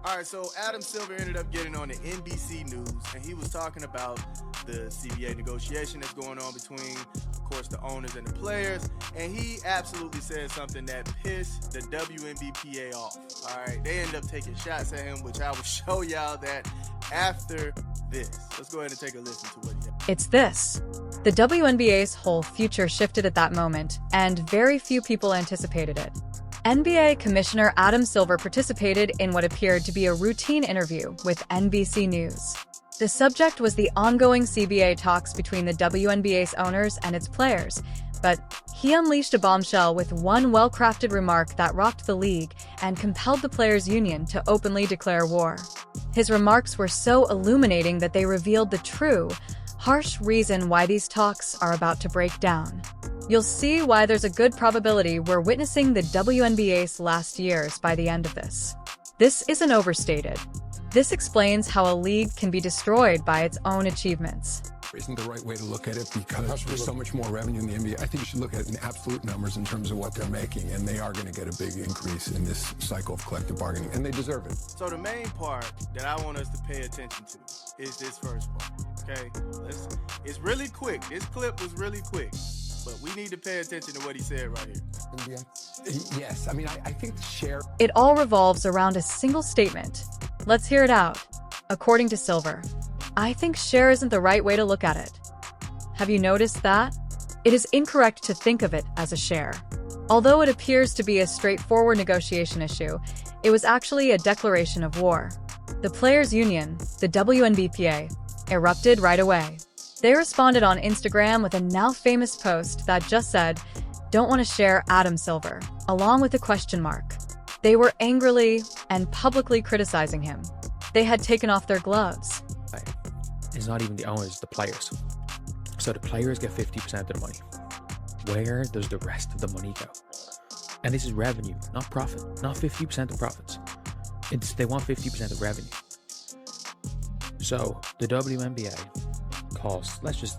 All right, so Adam Silver ended up getting on the NBC News, and he was talking about the CBA negotiation that's going on between, of course, the owners and the players, and he absolutely said something that pissed the WNBA off. All right, they ended up taking shots at him, which I will show y'all that after this. Let's go ahead and take a listen to what he had. It's this. The WNBA's whole future shifted at that moment, and very few people anticipated it. NBA Commissioner Adam Silver participated in what appeared to be a routine interview with NBC News. The subject was the ongoing CBA talks between the WNBA's owners and its players, but he unleashed a bombshell with one well-crafted remark that rocked the league and compelled the players' union to openly declare war. His remarks were so illuminating that they revealed the true, harsh reason why these talks are about to break down. You'll see why there's a good probability we're witnessing the WNBA's last years by the end of this. This isn't overstated. This explains how a league can be destroyed by its own achievements. Isn't the right way to look at it because there's so much more revenue in the NBA. I think you should look at it in absolute numbers in terms of what they're making, and they are going to get a big increase in this cycle of collective bargaining, and they deserve it. So the main part that I want us to pay attention to is this first part, okay? It's really quick. This clip was really quick, but we need to pay attention to what he said right here. Yes, I mean, I think the share... It all revolves around a single statement. Let's hear it out. According to Silver, I think share isn't the right way to look at it. Have you noticed that? It is incorrect to think of it as a share. Although it appears to be a straightforward negotiation issue, it was actually a declaration of war. The players' union, the WNBA, erupted right away. They responded on Instagram with a now famous post that just said, "Don't want to share Adam Silver," along with a question mark. They were angrily and publicly criticizing him. They had taken off their gloves. It's not even the owners, the players. So the players get 50% of the money. Where does the rest of the money go? And this is revenue, not profit, not 50% of profits. They want 50% of revenue. So the WNBA costs, let's just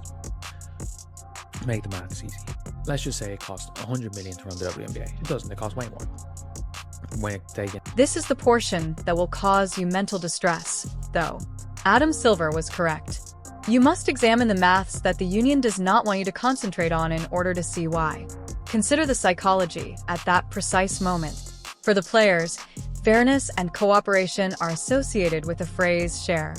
make the maths easy. Let's just say it costs 100 million to run the WNBA. It doesn't, it costs way more. This is the portion that will cause you mental distress, though. Adam Silver was correct. You must examine the maths that the union does not want you to concentrate on in order to see why. Consider the psychology at that precise moment. For the players, fairness and cooperation are associated with the phrase share.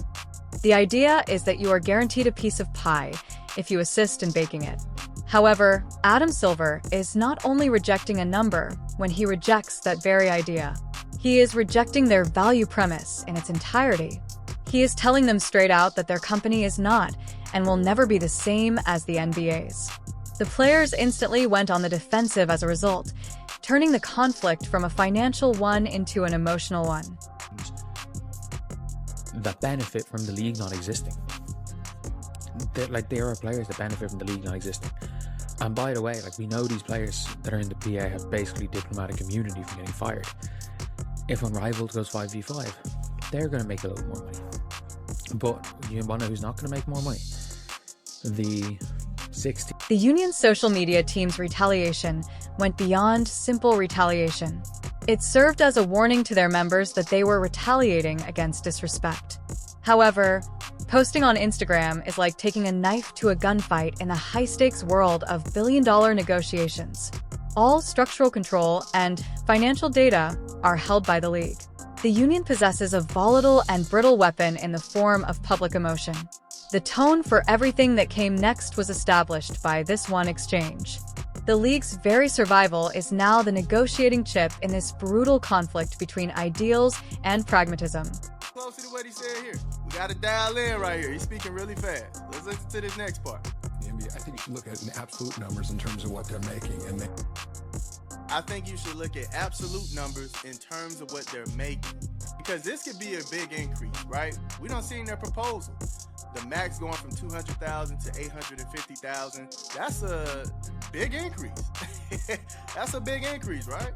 The idea is that you are guaranteed a piece of pie if you assist in baking it. However, Adam Silver is not only rejecting a number when he rejects that very idea. He is rejecting their value premise in its entirety. He is telling them straight out that their company is not and will never be the same as the NBA's. The players instantly went on the defensive as a result, turning the conflict from a financial one into an emotional one. That benefit from the league not existing. There are players that benefit from the league not existing. And by the way, we know these players that are in the PA have basically diplomatic immunity from getting fired. If Unrivaled goes 5v5, they're going to make a little more money. But you want to know who's not going to make more money? The union's social media team's retaliation went beyond simple retaliation. It served as a warning to their members that they were retaliating against disrespect. However, posting on Instagram is like taking a knife to a gunfight in the high-stakes world of billion-dollar negotiations. All structural control and financial data are held by the league. The union possesses a volatile and brittle weapon in the form of public emotion. The tone for everything that came next was established by this one exchange. The league's very survival is now the negotiating chip in this brutal conflict between ideals and pragmatism. Close to what he said here. We got to dial in right here. He's speaking really fast. Let's listen to this next part. I think you should look at it in absolute numbers in terms of what they're making. I think you should look at absolute numbers in terms of what they're making. Because this could be a big increase, right? We don't see in their proposal. The max going from 200,000 to 850,000. That's a big increase. That's a big increase, right?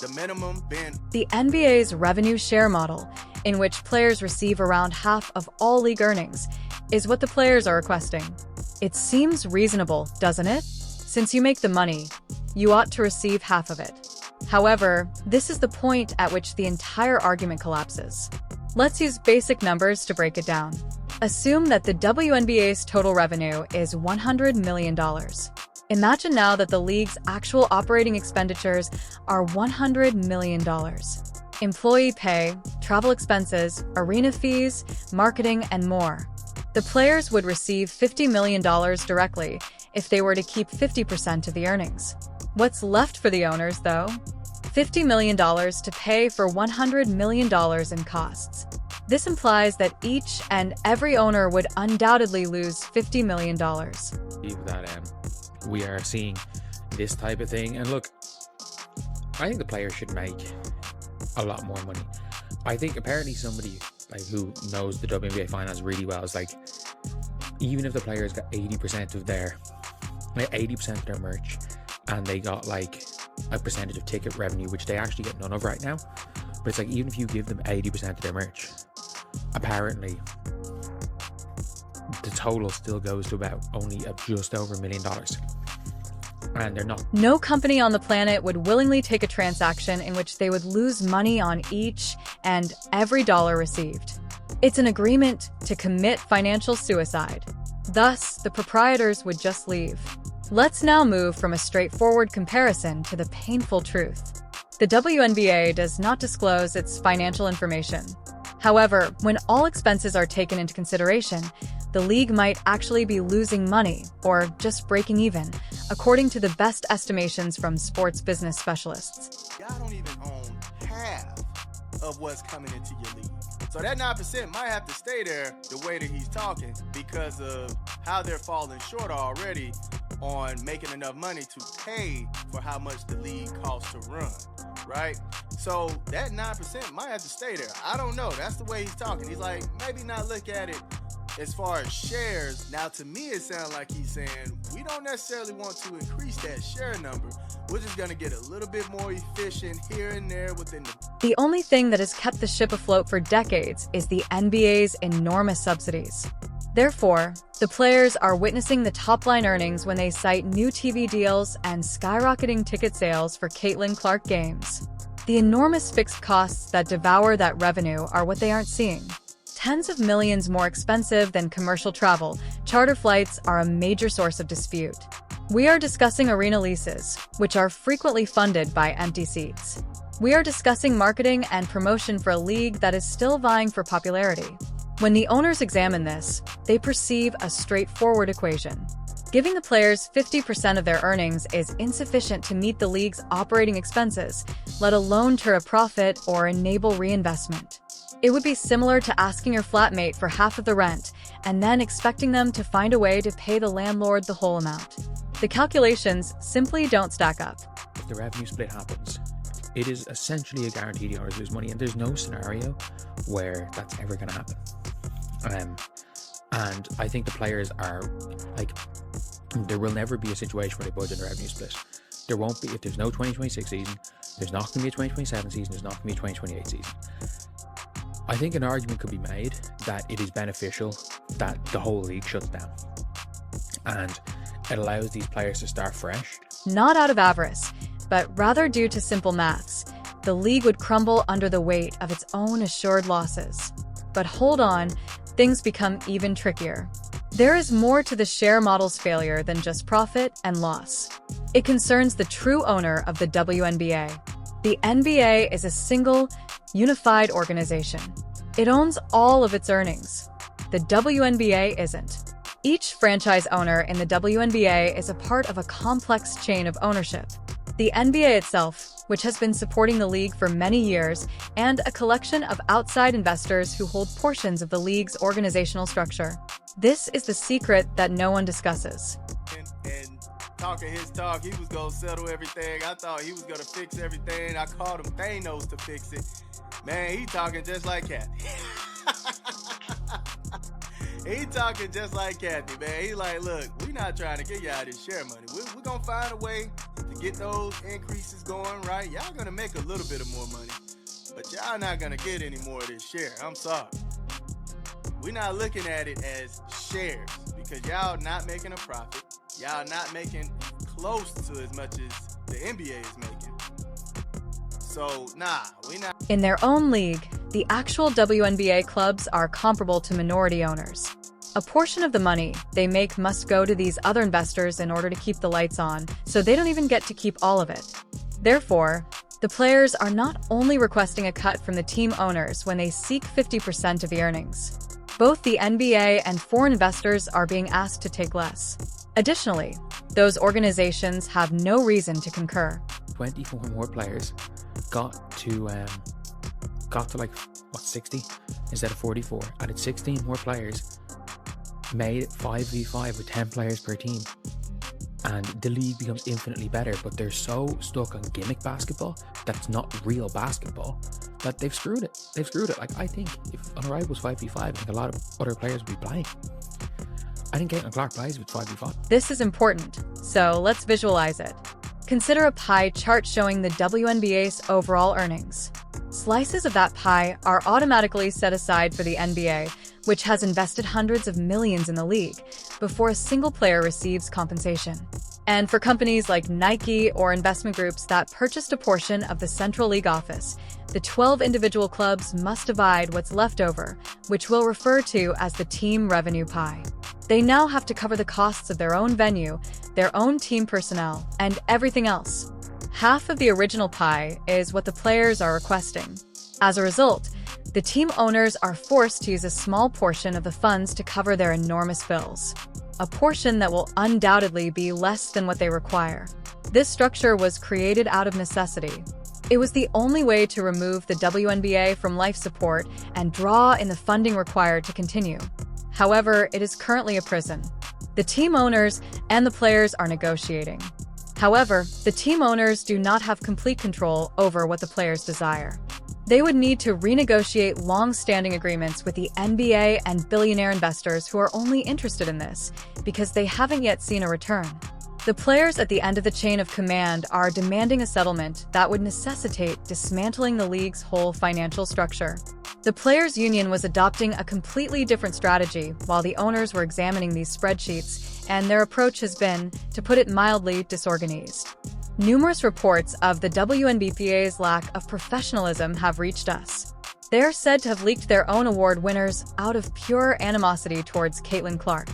The minimum being the NBA's revenue share model, in which players receive around half of all league earnings, is what the players are requesting. It seems reasonable, doesn't it? Since you make the money, you ought to receive half of it. However, this is the point at which the entire argument collapses. Let's use basic numbers to break it down. Assume that the WNBA's total revenue is $100 million. Imagine now that the league's actual operating expenditures are $100 million. Employee pay, travel expenses, arena fees, marketing, and more. The players would receive $50 million directly if they were to keep 50% of the earnings. What's left for the owners, though? $50 million to pay for $100 million in costs. This implies that each and every owner would undoubtedly lose $50 million. That we are seeing this type of thing, and look, I think the players should make a lot more money. I think apparently somebody like who knows the WNBA finance really well is like, even if the players got 80% of their merch, and they got like a percentage of ticket revenue, which they actually get none of right now, but it's like, even if you give them 80% of their merch, apparently the total still goes to about only just over $1 million. And they're not. No company on the planet would willingly take a transaction in which they would lose money on each and every dollar received. It's an agreement to commit financial suicide. Thus, the proprietors would just leave. Let's now move from a straightforward comparison to the painful truth. The WNBA does not disclose its financial information. However, when all expenses are taken into consideration, the league might actually be losing money or just breaking even, according to the best estimations from sports business specialists. Y'all don't even own half of what's coming into your league. So that 9% might have to stay there the way that he's talking, because of how they're falling short already on making enough money to pay for how much the league costs to run, right? So that 9% might have to stay there. I don't know. That's the way he's talking. He's like, maybe not look at it as far as shares. Now, to me, it sounds like he's saying we don't necessarily want to increase that share number. We're just going to get a little bit more efficient here and there within The only thing that has kept the ship afloat for decades is the NBA's enormous subsidies. Therefore, the players are witnessing the top-line earnings when they cite new TV deals and skyrocketing ticket sales for Caitlin Clark games. The enormous fixed costs that devour that revenue are what they aren't seeing. Tens of millions more expensive than commercial travel, charter flights are a major source of dispute. We are discussing arena leases, which are frequently funded by empty seats. We are discussing marketing and promotion for a league that is still vying for popularity. When the owners examine this, they perceive a straightforward equation. Giving the players 50% of their earnings is insufficient to meet the league's operating expenses, let alone turn a profit or enable reinvestment. It would be similar to asking your flatmate for half of the rent and then expecting them to find a way to pay the landlord the whole amount. The calculations simply don't stack up. If the revenue split happens, it is essentially a guarantee the owners lose money, and there's no scenario where that's ever going to happen. And I think the players are like, there will never be a situation where they budget a revenue split. There won't be. If there's no 2026 season, there's not going to be a 2027 season, there's not going to be a 2028 season. I think an argument could be made that it is beneficial that the whole league shuts down, and it allows these players to start fresh. Not out of avarice, but rather due to simple maths. The league would crumble under the weight of its own assured losses. But hold on, things become even trickier. There is more to the share model's failure than just profit and loss. It concerns the true owner of the WNBA. The NBA is a single, unified organization. It owns all of its earnings. The WNBA isn't. Each franchise owner in the WNBA is a part of a complex chain of ownership. The NBA itself, which has been supporting the league for many years, and a collection of outside investors who hold portions of the league's organizational structure. This is the secret that no one discusses. And talking his talk, he was going to settle everything. I thought he was going to fix everything. I called him Thanos to fix it. Man, he talking just like Kathy. He talking just like Kathy, man. He like, look, we not trying to get y'all this share money. We're going to find a way to get those increases going, right? Y'all going to make a little bit of more money, but y'all not going to get any more of this share. I'm sorry. We're not looking at it as shares because y'all not making a profit. Y'all not making close to as much as the NBA is making. So, nah, we not. In their own league, the actual WNBA clubs are comparable to minority owners. A portion of the money they make must go to these other investors in order to keep the lights on, so they don't even get to keep all of it. Therefore, the players are not only requesting a cut from the team owners when they seek 50% of the earnings. Both the NBA and foreign investors are being asked to take less. Additionally, those organizations have no reason to concur. 24 more players got to like 60 instead of 44. Added 16 more players, made it 5v5 with 10 players per team, and the league becomes infinitely better. But they're so stuck on gimmick basketball that's not real basketball that they've screwed it. Like, I think if Unrivaled was 5v5, I think a lot of other players would be playing. I think Caitlin Clark plays with 5v5. This is important, so let's visualize it. Consider a pie chart showing the WNBA's overall earnings. Slices of that pie are automatically set aside for the NBA, which has invested hundreds of millions in the league, before a single player receives compensation. And for companies like Nike or investment groups that purchased a portion of the Central League office, the 12 individual clubs must divide what's left over, which we'll refer to as the team revenue pie. They now have to cover the costs of their own venue, their own team personnel, and everything else. Half of the original pie is what the players are requesting. As a result, the team owners are forced to use a small portion of the funds to cover their enormous bills, a portion that will undoubtedly be less than what they require. This structure was created out of necessity. It was the only way to remove the WNBA from life support and draw in the funding required to continue. However, it is currently a prison. The team owners and the players are negotiating. However, the team owners do not have complete control over what the players desire. They would need to renegotiate long-standing agreements with the NBA and billionaire investors who are only interested in this because they haven't yet seen a return. The players at the end of the chain of command are demanding a settlement that would necessitate dismantling the league's whole financial structure. The players' union was adopting a completely different strategy while the owners were examining these spreadsheets, and their approach has been, to put it mildly, disorganized. Numerous reports of the WNBA's lack of professionalism have reached us. They are said to have leaked their own award winners out of pure animosity towards Caitlin Clark.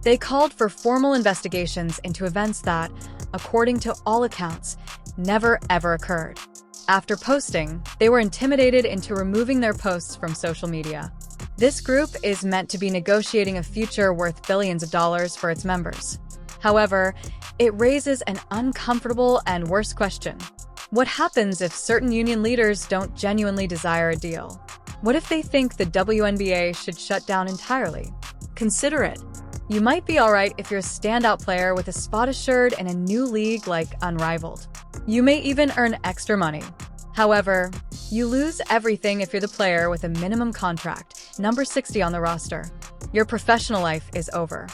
They called for formal investigations into events that, according to all accounts, never ever occurred. After posting, they were intimidated into removing their posts from social media. This group is meant to be negotiating a future worth billions of dollars for its members. However, it raises an uncomfortable and worse question. What happens if certain union leaders don't genuinely desire a deal? What if they think the WNBA should shut down entirely? Consider it. You might be alright if you're a standout player with a spot assured in a new league like Unrivaled. You may even earn extra money. However, you lose everything if you're the player with a minimum contract, number 60 on the roster. Your professional life is over.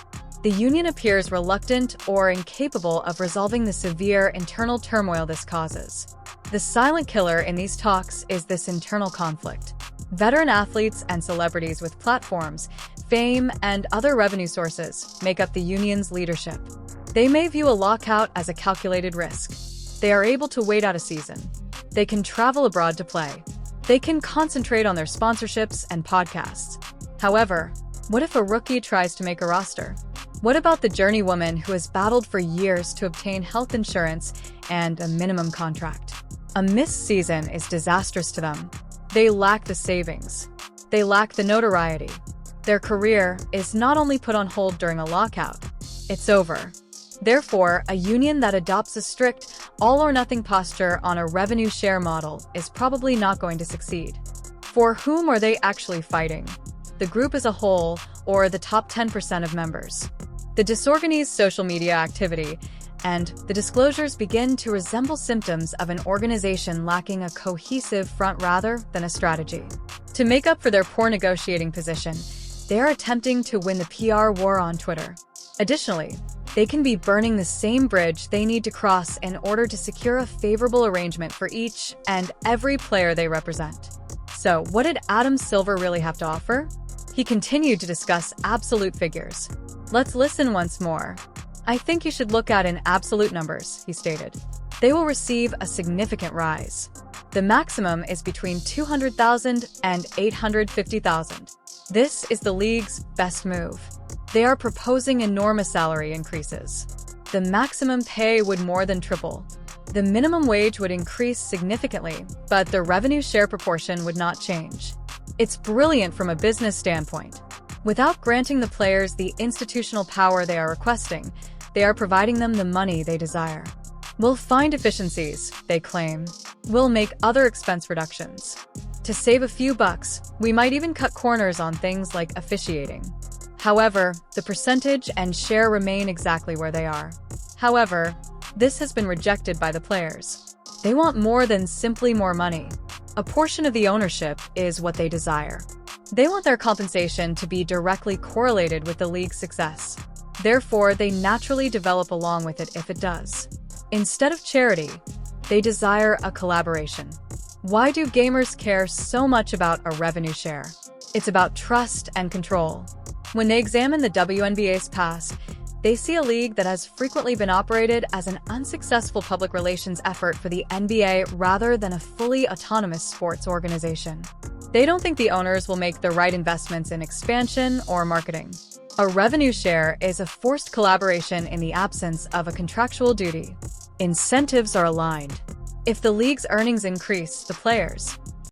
The union appears reluctant or incapable of resolving the severe internal turmoil this causes. The silent killer in these talks is this internal conflict. Veteran athletes and celebrities with platforms, fame, and other revenue sources make up the union's leadership. They may view a lockout as a calculated risk. They are able to wait out a season. They can travel abroad to play. They can concentrate on their sponsorships and podcasts. However, what if a rookie tries to make a roster? What about the journeywoman who has battled for years to obtain health insurance and a minimum contract? A missed season is disastrous to them. They lack the savings. They lack the notoriety. Their career is not only put on hold during a lockout, it's over. Therefore, a union that adopts a strict, all-or-nothing posture on a revenue share model is probably not going to succeed. For whom are they actually fighting? The group as a whole, or the top 10% of members? The disorganized social media activity and the disclosures begin to resemble symptoms of an organization lacking a cohesive front rather than a strategy. To make up for their poor negotiating position, they are attempting to win the PR war on Twitter. Additionally, they can be burning the same bridge they need to cross in order to secure a favorable arrangement for each and every player they represent. So, what did Adam Silver really have to offer? He continued to discuss absolute figures. Let's listen once more. I think you should look at in absolute numbers, he stated. They will receive a significant rise. The maximum is between $200,000 and $850,000. This is the league's best move. They are proposing enormous salary increases. The maximum pay would more than triple. The minimum wage would increase significantly, but the revenue share proportion would not change. It's brilliant from a business standpoint. Without granting the players the institutional power they are requesting, they are providing them the money they desire. We'll find efficiencies, they claim. We'll make other expense reductions. To save a few bucks, we might even cut corners on things like officiating. However, the percentage and share remain exactly where they are. However, this has been rejected by the players. They want more than simply more money. A portion of the ownership is what they desire. They want their compensation to be directly correlated with the league's success. Therefore, they naturally develop along with it if it does. Instead of charity, they desire a collaboration. Why do gamers care so much about a revenue share? It's about trust and control. When they examine the WNBA's past, they see a league that has frequently been operated as an unsuccessful public relations effort for the NBA rather than a fully autonomous sports organization. They don't think the owners will make the right investments in expansion or marketing. A revenue share is a forced collaboration in the absence of a contractual duty. Incentives are aligned. If the league's earnings increase, the players,